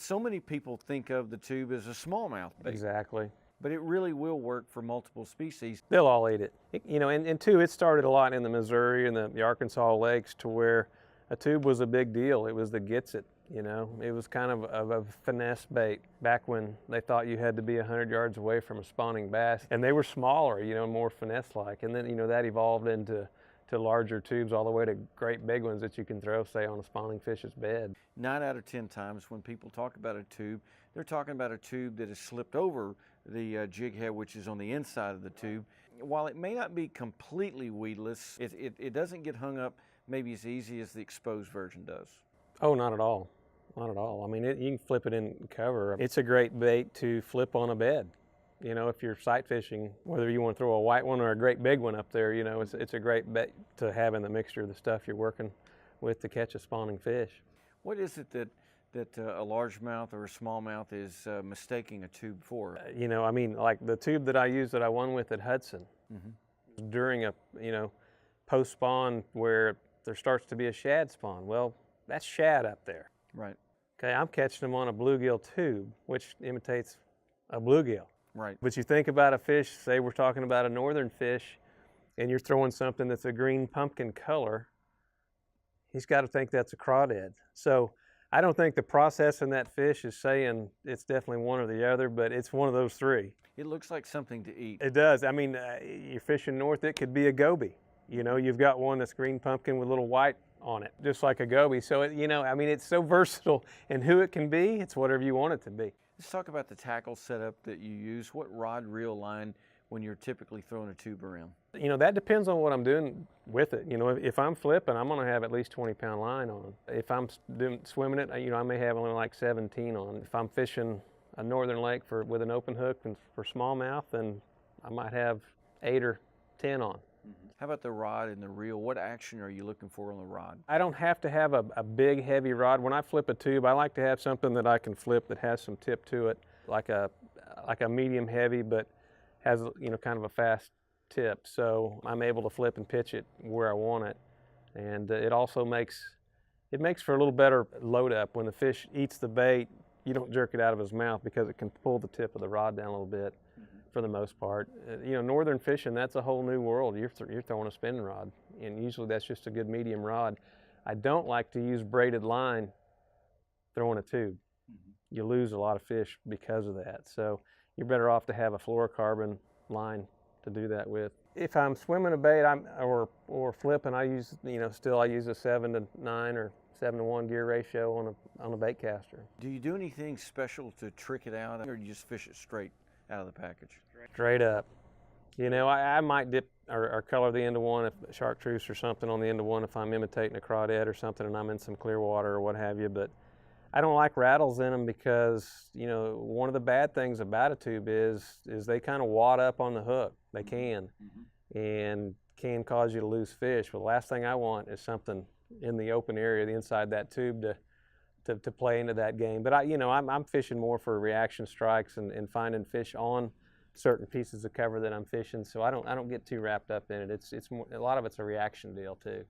So many people think of the tube as a smallmouth bait. Exactly. But it really will work for multiple species. They'll all eat it. And two, it started a lot in the Missouri and the Arkansas lakes to where a tube was a big deal. It was the gets it, It was kind of a finesse bait back when they thought you had to be 100 yards away from a spawning bass. And they were smaller, more finesse-like. And then, that evolved into larger tubes all the way to great big ones that you can throw, say, on a spawning fish's bed. 9 out of 10 times when people talk about a tube, they're talking about a tube that has slipped over the jig head, which is on the inside of the tube. While it may not be completely weedless, it doesn't get hung up maybe as easy as the exposed version does. Oh, not at all. Not at all. I mean, you can flip it in cover. It's a great bait to flip on a bed. If you're sight fishing, whether you want to throw a white one or a great big one up there, it's a great bait to have in the mixture of the stuff you're working with to catch a spawning fish. What is it that a largemouth or a smallmouth is mistaking a tube for? Like the tube that I used that I won with at Hudson, during a, post-spawn where there starts to be a shad spawn. Well, that's shad up there. Right. Okay, I'm catching them on a bluegill tube, which imitates a bluegill. Right. But you think about a fish, say we're talking about a northern fish, and you're throwing something that's a green pumpkin color, he's got to think that's a crawdad. So I don't think the process in that fish is saying it's definitely one or the other, but it's one of those three. It looks like something to eat. It does. I mean, you're fishing north, it could be a goby. You've got one that's green pumpkin with a little white on it, just like a goby. So, it's so versatile in who it can be. It's whatever you want it to be. Let's talk about the tackle setup that you use. What rod, reel, line when you're typically throwing a tube around? That depends on what I'm doing with it. If I'm flipping, I'm going to have at least 20-pound line on. If I'm swimming it, I may have only like 17 on. If I'm fishing a northern lake with an open hook and for smallmouth, then I might have 8 or 10 on. How about the rod and the reel? What action are you looking for on the rod? I don't have to have a big, heavy rod. When I flip a tube, I like to have something that I can flip that has some tip to it, like a medium heavy, but has kind of a fast tip. So I'm able to flip and pitch it where I want it, and it also makes for a little better load up. When the fish eats the bait, you don't jerk it out of his mouth because it can pull the tip of the rod down a little bit. For the most part, northern fishing, that's a whole new world. You're throwing a spinning rod, and usually that's just a good medium rod. I don't like to use braided line throwing a tube. You lose a lot of fish because of that. So you're better off to have a fluorocarbon line to do that with. If I'm swimming a bait, or flipping, I use I use a 7-to-9 or 7-to-1 gear ratio on a bait caster. Do you do anything special to trick it out, or do you just fish it straight out of the package? Straight up. I might dip or color the end of one, if chartreuse or something on the end of one if I'm imitating a crawdad or something and I'm in some clear water or what have you, but I don't like rattles in them because, one of the bad things about a tube is they kind of wad up on the hook. They can, and can cause you to lose fish. But the last thing I want is something in the open area, the inside that tube, to play into that game. But I'm fishing more for reaction strikes and finding fish on certain pieces of cover that I'm fishing, so I don't get too wrapped up in it. It's more, a lot of it's a reaction deal too.